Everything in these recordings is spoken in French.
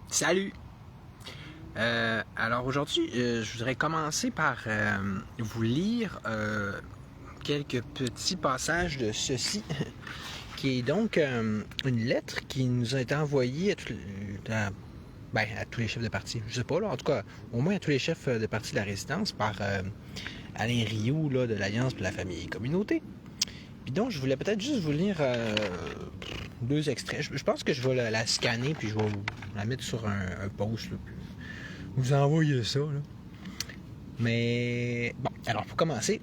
Salut! Alors aujourd'hui, je voudrais commencer par vous lire quelques petits passages de ceci, qui est donc une lettre qui nous a été envoyée à tous les chefs de parti. Je sais pas, là, en tout cas, au moins à tous les chefs de parti de la Résistance par Alain Rioux là, de l'Alliance pour la famille et communauté. Puis donc, je voulais peut-être juste vous lire deux extraits. Je pense que je vais la scanner puis je vais la mettre sur un post. Là, vous envoyez ça. Là. Mais bon, alors pour commencer,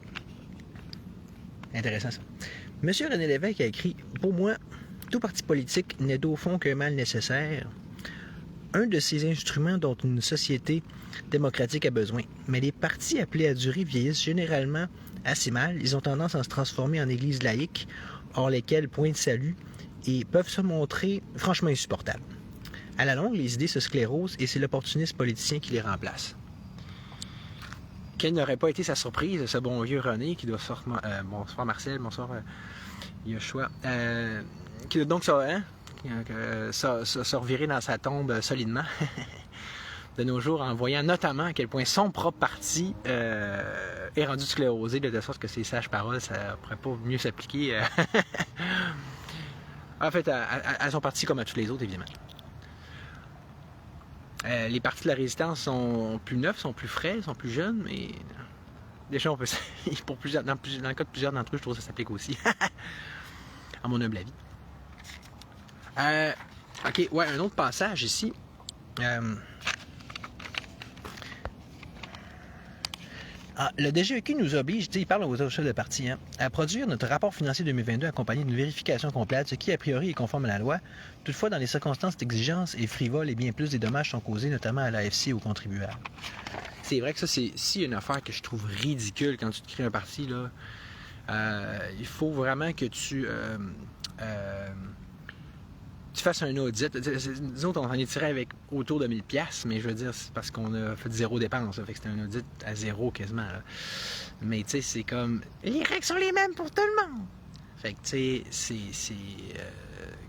intéressant ça. Monsieur René Lévesque a écrit pour moi, tout parti politique n'est au fond qu'un mal nécessaire, un de ces instruments dont une société démocratique a besoin. Mais les partis appelés à durer vieillissent généralement assez mal. Ils ont tendance à se transformer en églises laïques, hors lesquelles point de salut, et peuvent se montrer franchement insupportables. À la longue, les idées se sclérosent et c'est l'opportunisme politicien qui les remplace. Quelle n'aurait pas été sa surprise, ce bon vieux René, qui doit sortir... bonsoir Marcel, bonsoir Yoshua, qui doit donc se revirer dans sa tombe solidement de nos jours, en voyant notamment à quel point son propre parti est rendu sclérosé, de sorte que ses sages paroles, ça pourrait pas mieux s'appliquer en fait à son parti comme à tous les autres, évidemment. Les partis de la Résistance sont plus neufs, sont plus frais, sont plus jeunes, mais déjà, on peut... dans le cas de plusieurs d'entre eux, je trouve que ça s'applique aussi, à mon humble avis. Ok, ouais, un autre passage ici. Le DGEQ nous oblige, il parle aux autres chefs de parti, à produire notre rapport financier 2022 accompagné d'une vérification complète, ce qui a priori est conforme à la loi. Toutefois, dans les circonstances d'exigence et frivole, et bien plus des dommages sont causés, notamment à l'AFC et aux contribuables. C'est vrai que ça, c'est une affaire que je trouve ridicule quand tu te crées un parti, là. Il faut vraiment que tu fasses un audit. Nous autres, on en est tiré avec autour de 1000$, mais je veux dire, c'est parce qu'on a fait zéro dépense. Fait que c'était un audit à zéro quasiment. Là. Mais tu sais, c'est comme... Les règles sont les mêmes pour tout le monde! Fait que tu sais, c'est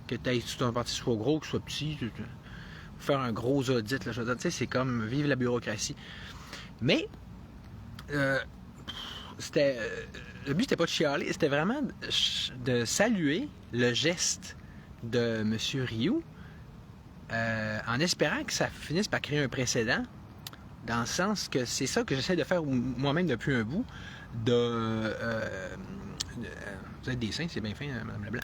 que ton parti soit gros, que soit petit, faire un gros audit, là, je veux dire, tu sais, c'est comme vive la bureaucratie. Mais, c'était... le but, c'était pas de chialer, c'était vraiment de saluer le geste de M. Rioux, en espérant que ça finisse par créer un précédent, dans le sens que c'est ça que j'essaie de faire moi-même depuis un bout, vous êtes des saints, c'est bien fin, Mme Leblanc.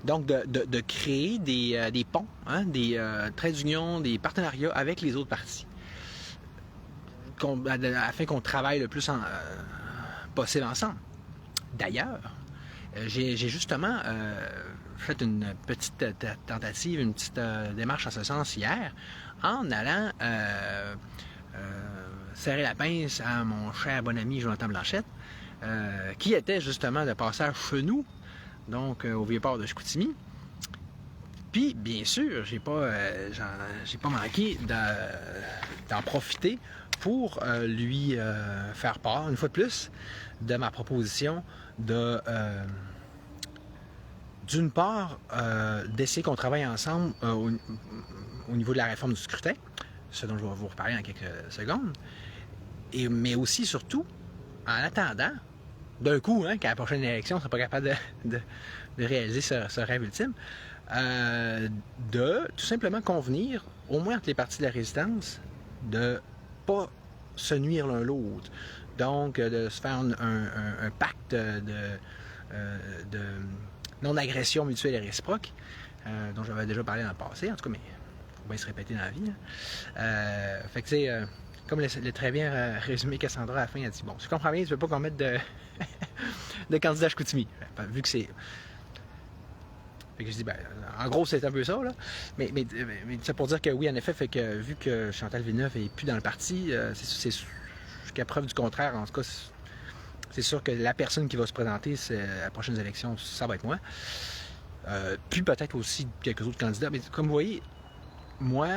Donc, de créer des ponts, des traits d'union, des partenariats avec les autres partis, afin qu'on travaille le plus possible ensemble. D'ailleurs, j'ai justement fait une petite tentative, une petite démarche en ce sens hier, en allant serrer la pince à mon cher bon ami Jonathan Blanchette, qui était justement de passage chez nous, donc au Vieux-Port de Chicoutimi. Puis, bien sûr, j'ai pas manqué d'en profiter pour lui faire part, une fois de plus, de ma proposition de... d'une part, d'essayer qu'on travaille ensemble au niveau de la réforme du scrutin, ce dont je vais vous reparler en quelques secondes, mais aussi, surtout, en attendant, d'un coup, qu'à la prochaine élection, on ne sera pas capable de réaliser ce rêve ultime, de tout simplement convenir, au moins entre les partis de la Résistance, de ne pas se nuire l'un l'autre. Donc, de se faire un pacte de non-agression mutuelle et réciproque, dont j'avais déjà parlé dans le passé, en tout cas, mais il faut bien se répéter dans la vie. Fait que, tu sais, comme le très bien résumé Cassandra à la fin, elle dit, bon, si je comprends bien, tu veux pas qu'on mette de candidat à Chicoutimi. Vu que c'est... Fait que je dis, ben, en gros, c'est un peu ça, là. Mais c'est pour dire que oui, en effet, fait que vu que Chantal Villeneuve est plus dans le parti, c'est jusqu'à preuve du contraire, en tout cas, c'est sûr que la personne qui va se présenter à la prochaine élection, ça va être moi. Puis peut-être aussi quelques autres candidats. Mais comme vous voyez, moi,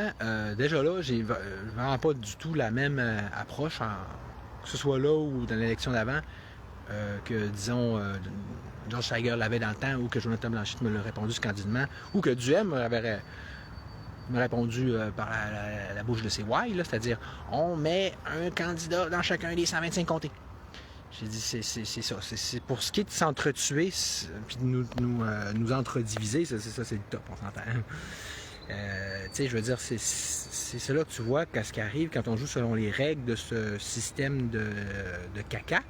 déjà là, j'ai vraiment pas du tout la même approche, que ce soit là ou dans l'élection d'avant, que, disons, George Tiger l'avait dans le temps, ou que Jonathan Blanchette me l'a répondu candidement, ou que Duhem avait répondu par la bouche de ses why, c'est-à-dire on met un candidat dans chacun des 125 comtés. J'ai dit, c'est ça. C'est pour ce qui est de s'entretuer, puis de nous entrediviser, ça c'est le top, on s'entend. Tu sais, je veux dire, c'est cela que tu vois qu'est-ce qui arrive quand on joue selon les règles de ce système de caca,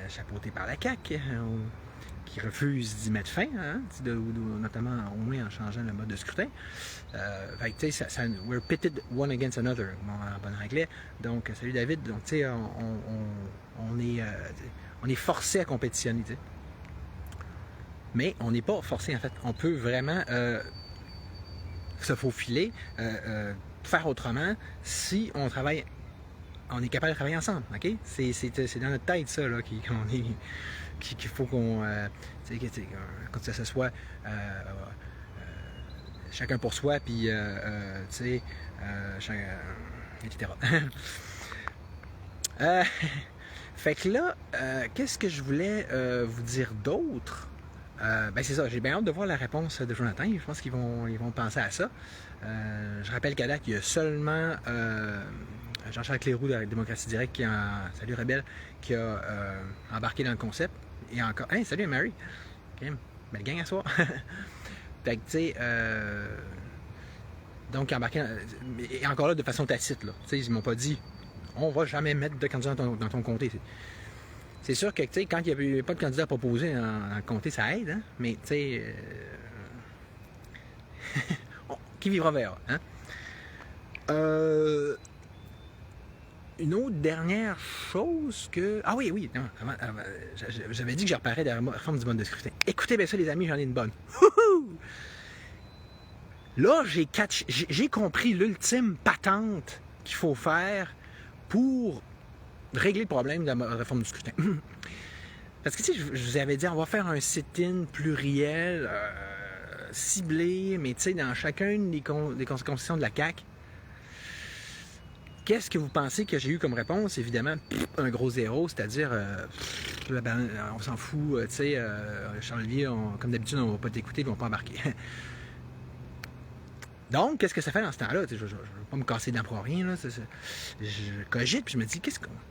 chapeauté par la CAQ, qui refuse d'y mettre fin, hein, notamment au moins en changeant le mode de scrutin. Fait que, tu sais, we're pitted one against another, en bon anglais. Donc, salut David. Donc, tu sais, on est forcé à compétitionner, tu sais. Mais on n'est pas forcé, en fait. On peut vraiment se faufiler, faire autrement si on travaille, on est capable de travailler ensemble, ok? C'est dans notre tête, ça, là, qu'il faut qu'on, quand ça soit chacun pour soi, puis, tu sais, etc. Fait que là, qu'est-ce que je voulais vous dire d'autre? Ben c'est ça, j'ai bien hâte de voir la réponse de Jonathan. Je pense qu'ils vont penser à ça. Je rappelle qu'à date, il y a seulement Jean-Charles Cléroux de la Démocratie Directe, salut Rebelle, qui a embarqué dans le concept. Et encore, hey, salut Mary! Okay. Belle gang à soir! Fait que, tu sais, donc embarqué, et encore là, de façon tacite, là. Tu sais, ils m'ont pas dit, on va jamais mettre de candidat dans ton comté. C'est sûr que, tu sais, quand il n'y a pas de candidat proposé dans le comté, ça aide, hein? Mais, tu sais, qui vivra verra, hein? Une autre dernière chose que... Ah oui, non, j'avais dit que je reparais derrière la réforme du mode de scrutin. Écoutez bien ça, les amis, j'en ai une bonne. Là, j'ai compris l'ultime patente qu'il faut faire pour régler le problème de la réforme du scrutin. Parce que, tu sais, je vous avais dit, on va faire un sit-in pluriel, ciblé, mais, tu sais, dans chacune des constitutions de la CAQ. Qu'est-ce que vous pensez que j'ai eu comme réponse? Évidemment, un gros zéro, c'est-à-dire, on s'en fout, tu sais, Charles-Olivier, comme d'habitude, on ne va pas t'écouter, ils ne vont pas embarquer. Donc, qu'est-ce que ça fait dans ce temps-là? Je ne vais pas me casser dents pour rien. Là. Je cogite, puis je me dis,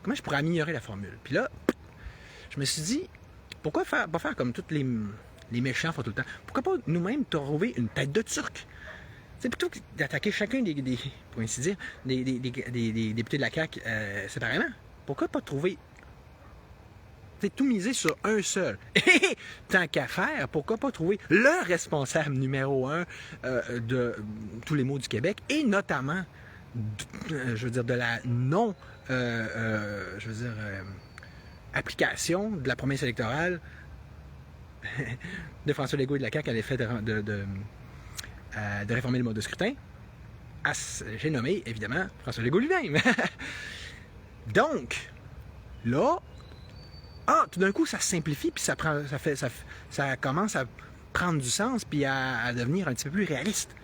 comment je pourrais améliorer la formule? Puis là, je me suis dit, pourquoi pas faire comme tous les méchants font tout le temps? Pourquoi pas nous-mêmes trouver une tête de Turc? C'est plutôt que d'attaquer chacun pour ainsi dire, des députés de la CAQ séparément. Pourquoi pas trouver... tout miser sur un seul. Et tant qu'à faire, pourquoi pas trouver le responsable numéro 1 de tous les maux du Québec, et notamment, je veux dire, de la non, application de la promesse électorale de François Legault et de la CAQ à l'effet de réformer le mode de scrutin. J'ai nommé, évidemment, François Legault lui-même. Donc, là, tout d'un coup, ça se simplifie, puis ça commence à prendre du sens, puis à devenir un petit peu plus réaliste.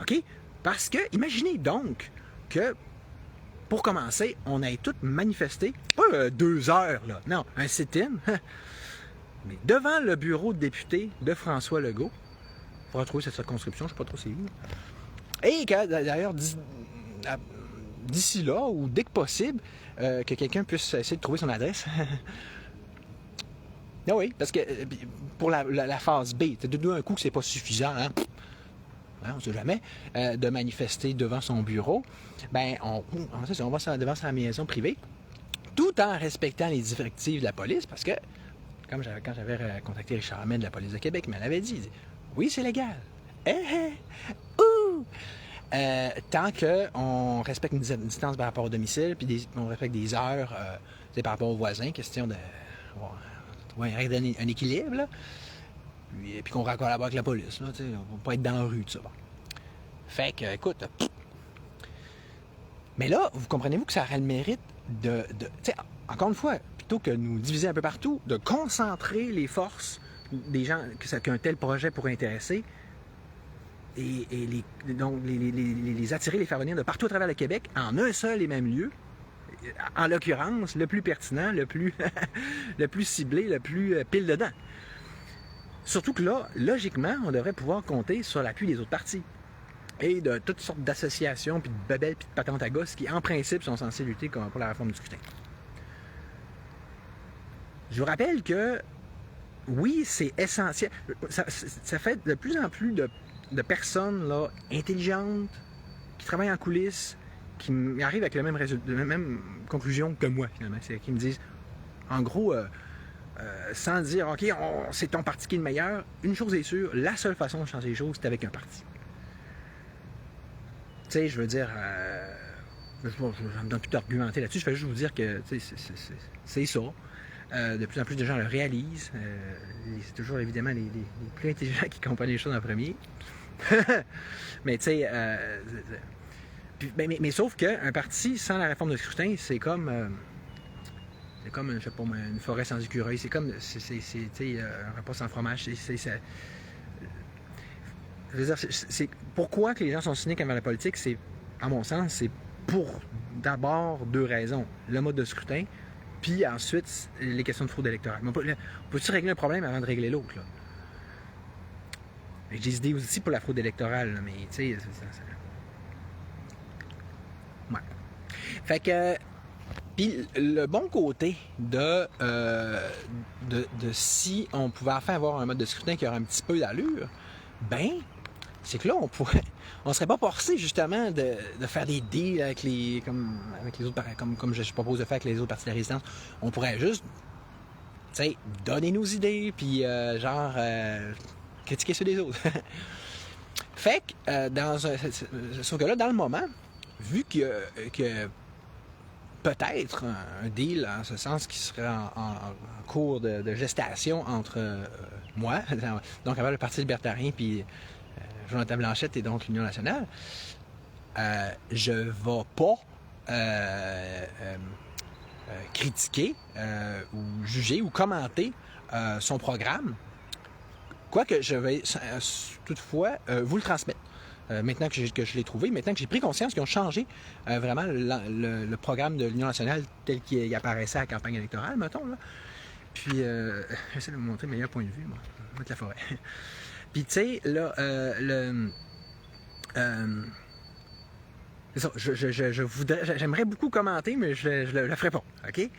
OK? Parce que, imaginez donc que, pour commencer, on ait toutes manifesté, pas 2 heures, là, non, un sit-in, mais devant le bureau de député de François Legault. Il faudra trouver cette circonscription, je ne sais pas trop c'est où. Et que, d'ailleurs, d'ici là, ou dès que possible, que quelqu'un puisse essayer de trouver son adresse. Ah oui, parce que pour la phase B, d'un coup, c'est pas suffisant, hein? On ne sait jamais, de manifester devant son bureau. Ben, on va devant sa maison privée, tout en respectant les directives de la police, parce que, quand j'avais contacté Richard Hamel de la police de Québec, il m'avait dit, oui, c'est légal. Tant qu'on respecte une distance par rapport au domicile, puis on respecte des heures par rapport aux voisins, question de... un équilibre, là. Puis qu'on collabore avec la police, là, on ne va pas être dans la rue, tout ça. Bon. Fait que, écoute... Mais là, vous comprenez-vous que ça aurait le mérite de encore une fois, plutôt que de nous diviser un peu partout, de concentrer les forces des gens qu'un tel projet pourrait intéresser et les attirer, les faire venir de partout à travers le Québec en un seul et même lieu. En l'occurrence, le plus pertinent, le plus ciblé, le plus pile dedans. Surtout que là, logiquement, on devrait pouvoir compter sur l'appui des autres partis. et de toutes sortes d'associations, puis de bebelles, puis de patentes à gosses qui, en principe, sont censées lutter pour la réforme du scrutin. Je vous rappelle que, oui, c'est essentiel. Ça fait de plus en plus de personnes là, intelligentes, qui travaillent en coulisses, qui arrivent avec la même conclusion que moi, finalement. C'est qui me disent, en gros, sans dire, OK, c'est ton parti qui est le meilleur, une chose est sûre, la seule façon de changer les choses, c'est avec un parti. Tu sais, je veux dire, je ne me donne plus d'argumenter là-dessus, je vais juste vous dire que c'est ça. De plus en plus de gens le réalisent. C'est toujours évidemment les plus intelligents qui comprennent les choses en premier. Mais tu sais, mais sauf qu'un parti sans la réforme de scrutin, c'est comme, je sais pas, une forêt sans écureuil. C'est comme, un repas sans fromage. Je veux dire, c'est pourquoi que les gens sont cyniques envers la politique, c'est, à mon sens, c'est pour d'abord deux raisons. Le mode de scrutin, puis ensuite, les questions de fraude électorale. On peut-tu régler un problème avant de régler l'autre, là? J'ai des idées aussi pour la fraude électorale, là, mais tu sais, ouais. Fait que, puis le bon côté de si on pouvait enfin avoir un mode de scrutin qui aurait un petit peu d'allure, ben, c'est que là, on serait pas forcé justement de faire des deals avec les autres, comme je propose de faire avec les autres partis de la résistance. On pourrait juste, tu sais, donner nos idées, puis critiquer ceux des autres. Fait que, sauf que là, dans le moment, vu que peut-être un deal en ce sens qui serait en cours de gestation entre moi, donc avec le Parti libertarien, puis Jonathan Blanchette et donc l'Union nationale, je ne vais pas critiquer ou juger ou commenter son programme, quoique je vais toutefois vous le transmettre. Maintenant que je l'ai trouvé, maintenant que j'ai pris conscience qu'ils ont changé vraiment le programme de l'Union nationale tel qu'il apparaissait à la campagne électorale, mettons, là. Puis, j'essaie de vous montrer le meilleur point de vue, moi. Je vais mettre la forêt. Puis, tu sais, là, c'est ça, j'aimerais beaucoup commenter, mais je le ferai pas, OK?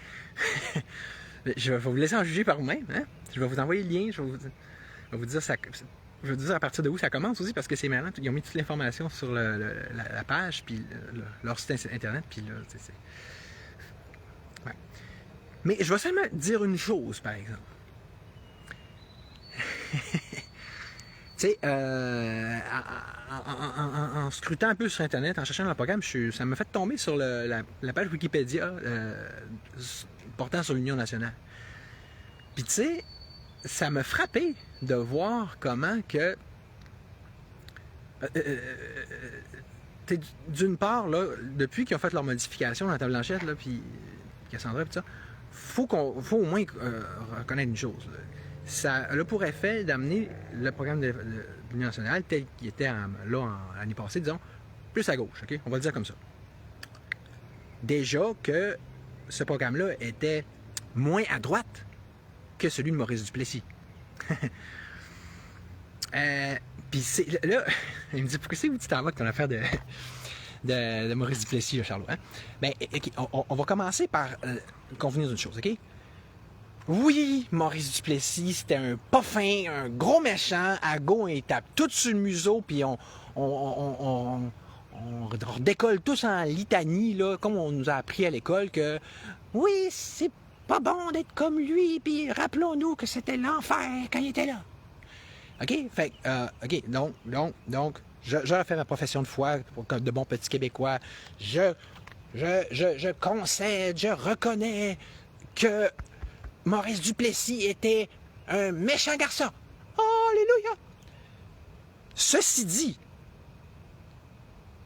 Je vais vous laisser en juger par vous-même, hein? Je vais vous envoyer le lien, je vais vous dire ça. Je veux dire à partir de où ça commence aussi, parce que c'est marrant, ils ont mis toute l'information sur la page, puis leur site internet, puis là, c'est... Ouais. Mais je vais seulement dire une chose, par exemple. Tu sais, en scrutant un peu sur internet, en cherchant dans le programme, ça m'a fait tomber sur la page Wikipédia portant sur l'Union nationale. Puis tu sais, ça m'a frappé de voir comment que d'une part, là, depuis qu'ils ont fait leur modification dans la table blanchette, là, puis Cassandra, puis ça, faut au moins reconnaître une chose. Ça a pour effet d'amener le programme de l'Union nationale tel qu'il était l'année passée, disons, plus à gauche, OK? On va le dire comme ça. Déjà que ce programme-là était moins à droite que celui de Maurice Duplessis. Puis là, il me dit, pourquoi c'est où tu t'en vas avec ton affaire de Maurice Duplessis, là, Charlot? Hein? Ben, okay, on va commencer par convenir d'une chose, OK? Oui, Maurice Duplessis, c'était un pas fin, un gros méchant. À go, il tape tout sur le museau, puis on décolle tous en litanie, là, comme on nous a appris à l'école, que oui, c'est pas bon d'être comme lui, puis rappelons-nous que c'était l'enfer quand il était là. OK? Fait OK, donc, je refais ma profession de foi comme de bon petit Québécois. Je concède, je reconnais que Maurice Duplessis était un méchant garçon. Oh, alléluia! Ceci dit,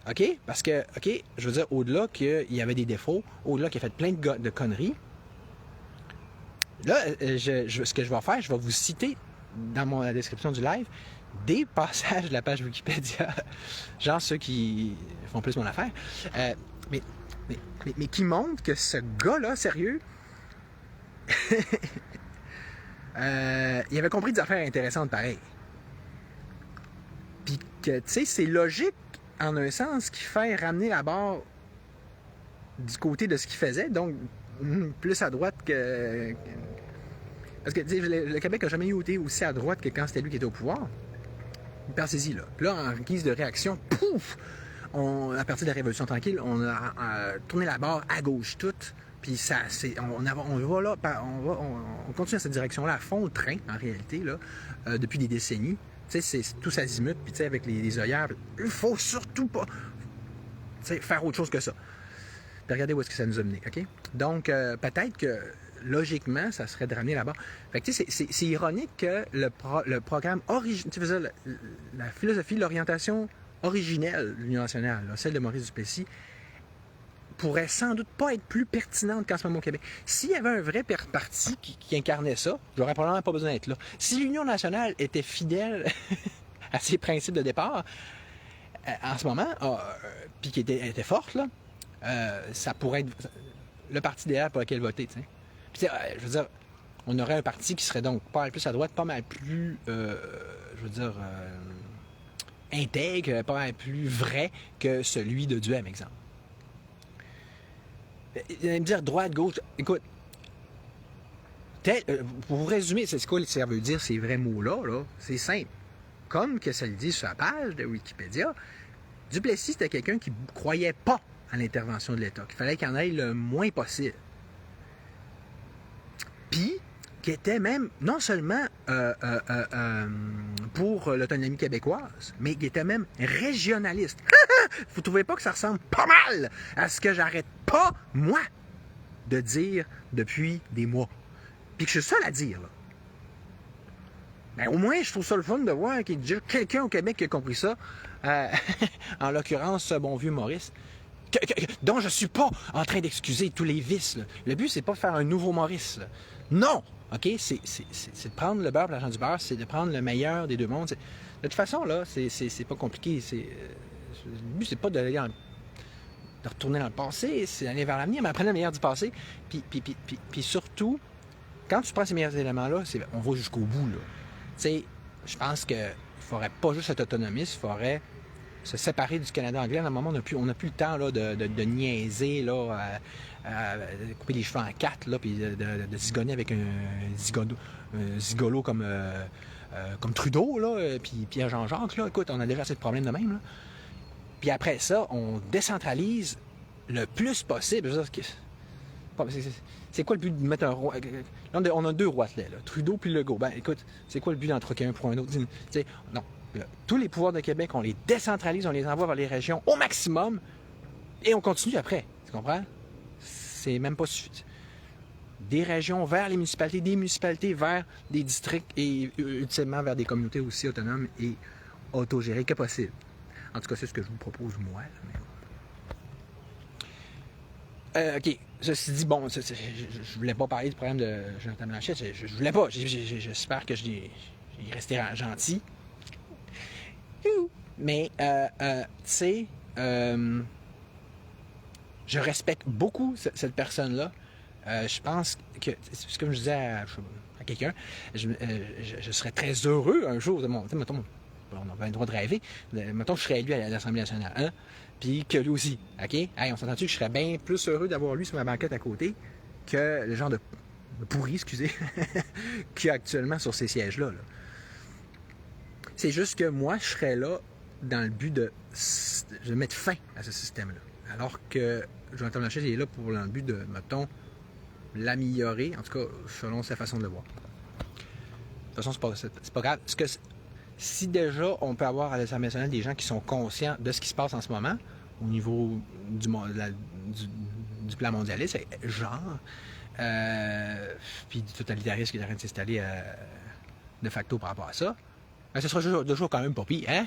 OK? Parce que, OK, je veux dire, au-delà qu'il y avait des défauts, au-delà qu'il a fait plein de conneries, là, ce que je vais faire, je vais vous citer dans la description du live des passages de la page Wikipédia, genre ceux qui font plus mon affaire, mais qui montrent que ce gars-là, sérieux, il avait compris des affaires intéressantes pareil. Puis que, tu sais, c'est logique en un sens, qui fait ramener la barre du côté de ce qu'il faisait, donc plus à droite que... Parce que le Québec n'a jamais été aussi à droite que quand c'était lui qui était au pouvoir. Pensez-y, là. Puis là, en guise de réaction, pouf! À partir de la Révolution tranquille, on a tourné la barre à gauche toute. Puis ça, on va là, on continue dans cette direction-là à fond le train, en réalité, là, depuis des décennies. Tu sais, c'est tout s'azimute, puis tu sais, avec les œillères, il faut surtout pas faire autre chose que ça. Puis regardez où est-ce que ça nous a mené, OK? Donc, peut-être que, logiquement, ça serait de ramener là-bas. Fait que, tu sais, c'est ironique que le programme original, tu sais, la philosophie, l'orientation originelle de l'Union nationale, là, celle de Maurice Duplessis, pourrait sans doute pas être plus pertinente qu'en ce moment au Québec. S'il y avait un vrai parti qui incarnait ça, j'aurais probablement pas besoin d'être là. Si l'Union nationale était fidèle à ses principes de départ, en ce moment, puis qui était forte, là, ça pourrait être le parti idéal pour lequel voter. T'sais. Puis, je veux dire, on aurait un parti qui serait donc pas mal plus à droite, pas mal plus, je veux dire, intègre, pas mal plus vrai que celui de Duhem, exemple. Il allait me dire droite, gauche. Écoute, pour vous résumer, c'est quoi ça veut dire ces vrais mots-là, là? C'est simple. Comme que ça le dit sur la page de Wikipédia, Duplessis, c'était quelqu'un qui ne croyait pas à l'intervention de l'État, qu'il fallait qu'il y en ait le moins possible. Puis, qui était même, non seulement pour l'autonomie québécoise, mais qui était même régionaliste. Vous ne trouvez pas que ça ressemble pas mal à ce que j'arrête pas, moi, de dire depuis des mois? Puis que je suis seul à dire, là. Ben, au moins, je trouve ça le fun de voir qu'il y a quelqu'un au Québec qui a compris ça. En l'occurrence, ce bon vieux Maurice. Dont je ne suis pas en train d'excuser tous les vices. Là. Le but, c'est pas de faire un nouveau Maurice. Là. Non! OK? C'est de prendre le beurre et l'argent du beurre, c'est de prendre le meilleur des deux mondes. De toute façon, là, c'est pas compliqué. Le but, c'est pas de retourner dans le passé, c'est d'aller vers l'avenir, mais apprendre le meilleur du passé. Puis surtout, quand tu prends ces meilleurs éléments-là, on va jusqu'au bout. Là. Tu sais, je pense qu'il ne faudrait pas juste être autonomiste, il faudrait se séparer du Canada anglais. À un moment, on n'a plus le temps là, de niaiser, là, de couper les cheveux en quatre, là, puis de zigonner avec un zigolo comme Trudeau, là, puis Pierre Jean-Jacques. Là. Écoute, on a déjà assez de problèmes de même. Là. Puis après ça, on décentralise le plus possible. C'est quoi le but de mettre un roi? Là, on a deux rois là, Trudeau puis Legault. Ben écoute, c'est quoi le but d'en troquer un pour un autre? Non. Tous les pouvoirs de Québec, on les décentralise, on les envoie vers les régions au maximum et on continue après. Tu comprends? C'est même pas suffisant. Des régions vers les municipalités, des municipalités vers des districts et ultimement vers des communautés aussi autonomes et autogérées que possible. En tout cas, c'est ce que je vous propose moi. OK. Ceci dit, bon, je voulais pas parler du problème de Jonathan Blanchet. Je voulais pas. J'espère que il est resté gentil. Mais, tu sais, je respecte beaucoup cette personne-là. Je pense que, c'est comme je disais à quelqu'un, je serais très heureux un jour de mon... Mettons, on avait le droit de rêver. Mettons que je serais élu à l'Assemblée nationale. Hein? Puis que lui aussi. OK? Hey, on s'entend-tu que je serais bien plus heureux d'avoir lui sur ma banquette à côté que le genre de pourri, excusez, qu'il y a actuellement sur ces sièges-là. Là. C'est juste que moi, je serais là dans le but de mettre fin à ce système-là. Alors que Jonathan Blanchet est là pour le but de, mettons, l'améliorer, en tout cas, selon sa façon de le voir. De toute façon, c'est pas grave. Si déjà, on peut avoir à l'Assemblée nationale des gens qui sont conscients de ce qui se passe en ce moment, au niveau du plan mondialiste, genre, puis du totalitarisme qui est en train de s'installer de facto par rapport à ça, ben, ce sera toujours quand même pas pire, hein?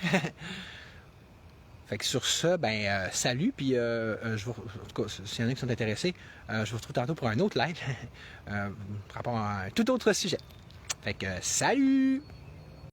Fait que sur ça, ben, salut, puis en tout cas, s'il y en a qui sont intéressés, je vous retrouve tantôt pour un autre live par rapport à un tout autre sujet. Fait que salut!